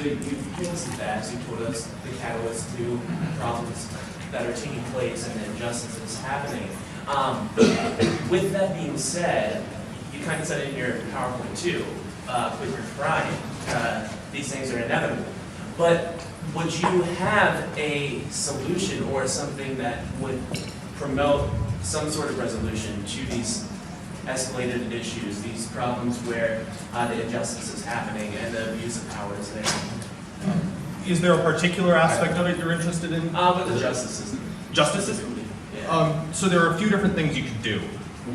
So you told us the facts, you told us the catalyst to problems that are taking place and the injustices happening. With that being said, you kind of said it in your PowerPoint too, with your crying, these things are inevitable. But would you have a solution or something that would promote some sort of resolution to these escalated issues, these problems where the injustice is happening and the abuse of power is there? Is there a particular aspect of it you're interested in? With the justice system. Justice system? Yeah. So there are a few different things you could do.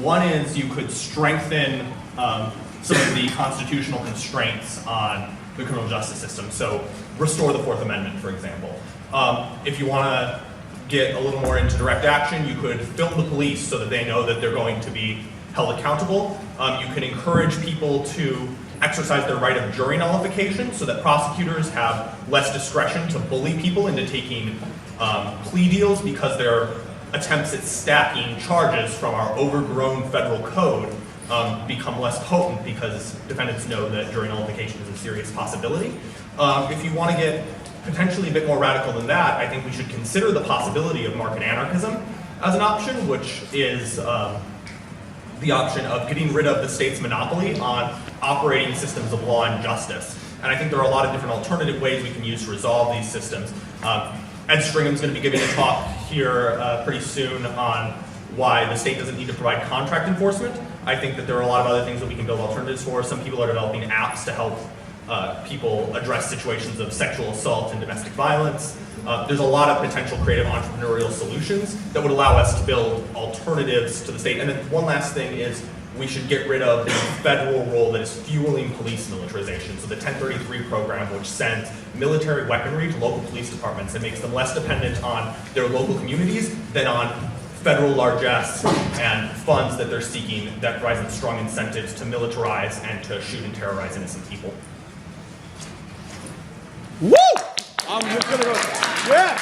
One is you could strengthen some of the constitutional constraints on the criminal justice system. So restore the Fourth Amendment, for example. If you want to get a little more into direct action, you could film the police so that they know that they're going to be held accountable. You can encourage people to exercise their right of jury nullification so that prosecutors have less discretion to bully people into taking plea deals because their attempts at stacking charges from our overgrown federal code become less potent because defendants know that jury nullification is a serious possibility. If you want to get potentially a bit more radical than that, I think we should consider the possibility of market anarchism as an option, which is the option of getting rid of the state's monopoly on operating systems of law and justice. And I think there are a lot of different alternative ways we can use to resolve these systems. Ed Stringham's going to be giving a talk here pretty soon on why the state doesn't need to provide contract enforcement. I think that there are a lot of other things that we can build alternatives for. Some people are developing apps to help people address situations of sexual assault and domestic violence. There's a lot of potential creative entrepreneurial solutions that would allow us to build alternatives to the state. And then one last thing is we should get rid of the federal role that is fueling police militarization. So the 1033 program, which sends military weaponry to local police departments and makes them less dependent on their local communities than on federal largesse and funds that they're seeking that provides them strong incentives to militarize and to shoot and terrorize innocent people. Woo! I'm just gonna go, yes!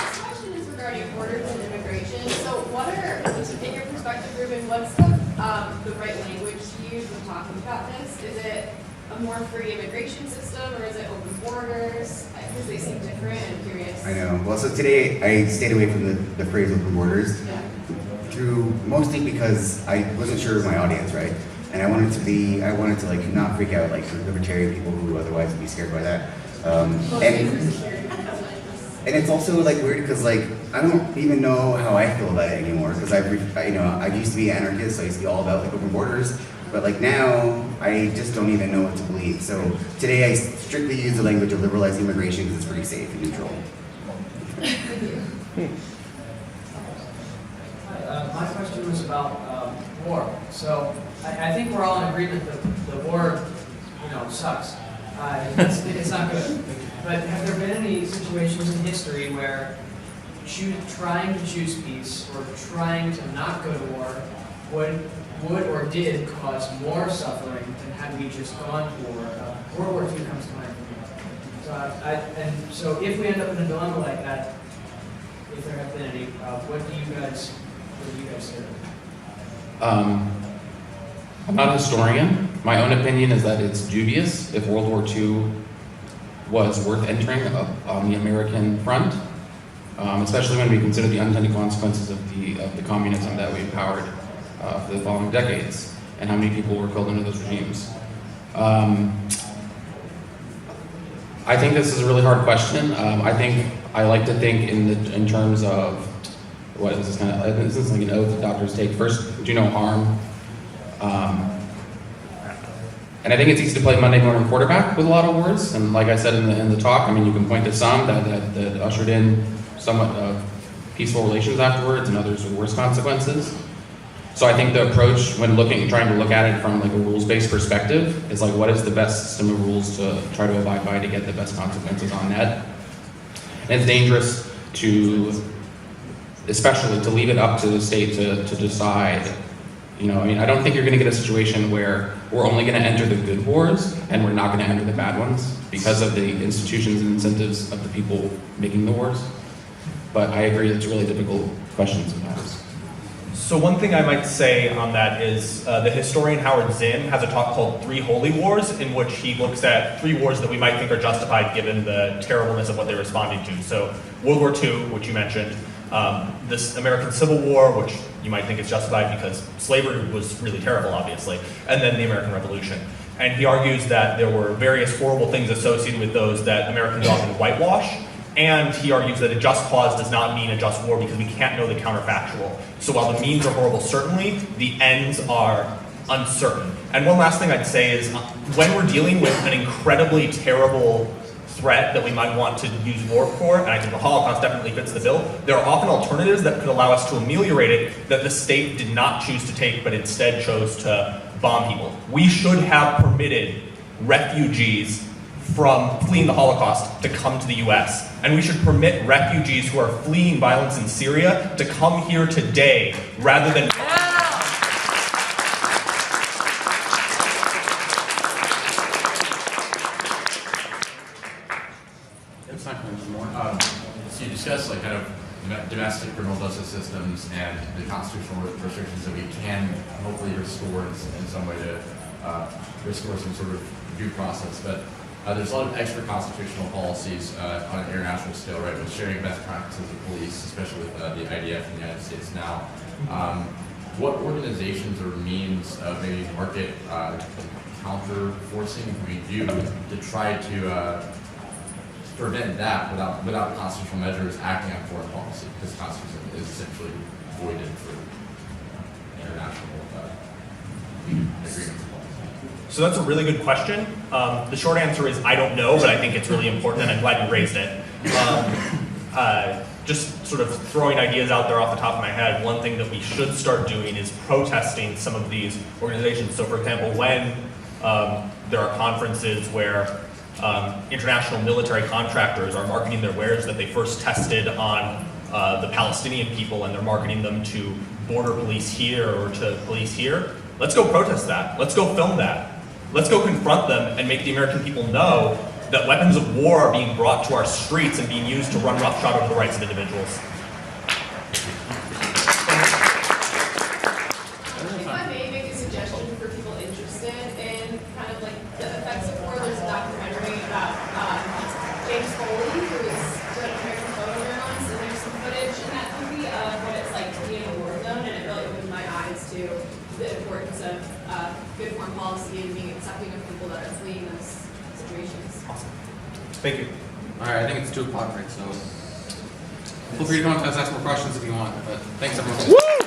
This question is regarding borders and immigration. So what are, in your perspective, Ruben, what's the right language to use when talking about this? Is it a more free immigration system or is it open borders? Because they seem different and I'm curious. I know. Well, so today I stayed away from the phrase open borders, mostly because I wasn't sure of my audience, right? And I wanted to like not freak out like libertarian people who otherwise would be scared by that. And it's also like weird because like I don't even know how I feel about it anymore because I used to be an anarchist, so I used to be all about like open borders, but like now I just don't even know what to believe. So today I strictly use the language of liberalized immigration because it's pretty safe and neutral. My question was about war. So I think we're all in agreement that the war, sucks. It's not good. But have there been any situations in history where trying to choose peace or trying to not go to war would or did cause more suffering than had we just gone to war? World War II comes to mind for me. So if we end up in a dilemma like that, if there have been any, what do you guys say? I'm not a historian. My own opinion is that it's dubious if World War II was worth entering on the American front, especially when we consider the unintended consequences of the communism that we empowered for the following decades, and how many people were killed under those regimes. I think this is a really hard question. I like to think in terms of what is this kind of? This is like an oath that doctors take. First, do no harm. And I think it's easy to play Monday morning quarterback with a lot of words. And like I said in the talk, I mean, you can point to some that ushered in somewhat of peaceful relations afterwards, and others with worse consequences. So I think the approach when trying to look at it from like a rules-based perspective is like, what is the best system of rules to try to abide by to get the best consequences on net? And it's dangerous especially to leave it up to the state to decide. I don't think you're going to get a situation where we're only going to enter the good wars and we're not going to enter the bad ones because of the institutions and incentives of the people making the wars. But I agree it's a really difficult question sometimes. So one thing I might say on that is the historian Howard Zinn has a talk called Three Holy Wars, in which he looks at 3 wars that we might think are justified given the terribleness of what they're responding to. So World War II, which you mentioned, this American Civil War, which you might think is justified because slavery was really terrible, obviously, and then the American Revolution. And he argues that there were various horrible things associated with those that Americans often whitewash. And he argues that a just cause does not mean a just war because we can't know the counterfactual. So while the means are horrible, certainly, the ends are uncertain. And one last thing I'd say is when we're dealing with an incredibly terrible threat that we might want to use war for, and I think the Holocaust definitely fits the bill, there are often alternatives that could allow us to ameliorate it that the state did not choose to take, but instead chose to bomb people. We should have permitted refugees from fleeing the Holocaust to come to the US. And we should permit refugees who are fleeing violence in Syria to come here today rather than... So you discussed like kind of domestic criminal justice systems and the constitutional restrictions that we can hopefully restore in some way to restore some sort of due process. But there's a lot of extra constitutional policies on an international scale, right, with sharing best practices of police, especially with the IDF in the United States now. What organizations or means of maybe market counter-forcing can we do to try to prevent that without constitutional measures acting on foreign policy? Because the Constitution is essentially voided for international agreements. So that's a really good question. The short answer is I don't know, but I think it's really important, and I'm glad you raised it. Just sort of throwing ideas out there off the top of my head, one thing that we should start doing is protesting some of these organizations. So for example, when there are conferences where international military contractors are marketing their wares that they first tested on the Palestinian people, and they're marketing them to border police here or to police here, let's go protest that. Let's go film that. Let's go confront them and make the American people know that weapons of war are being brought to our streets and being used to run roughshod over the rights of individuals. If I may make a suggestion for people interested in kind of like the effects of war, there's a documentary about James Foley, who is an American photojournalist, and there's some footage in that movie of what it's like to be in a war zone, and it really opened my eyes to the importance of good foreign policy and being accepting of people that are fleeing those situations. Awesome. Thank you. All right, I think it's 2 o'clock, right? So feel free to come up to us, ask more questions if you want. But thanks, everyone. Woo!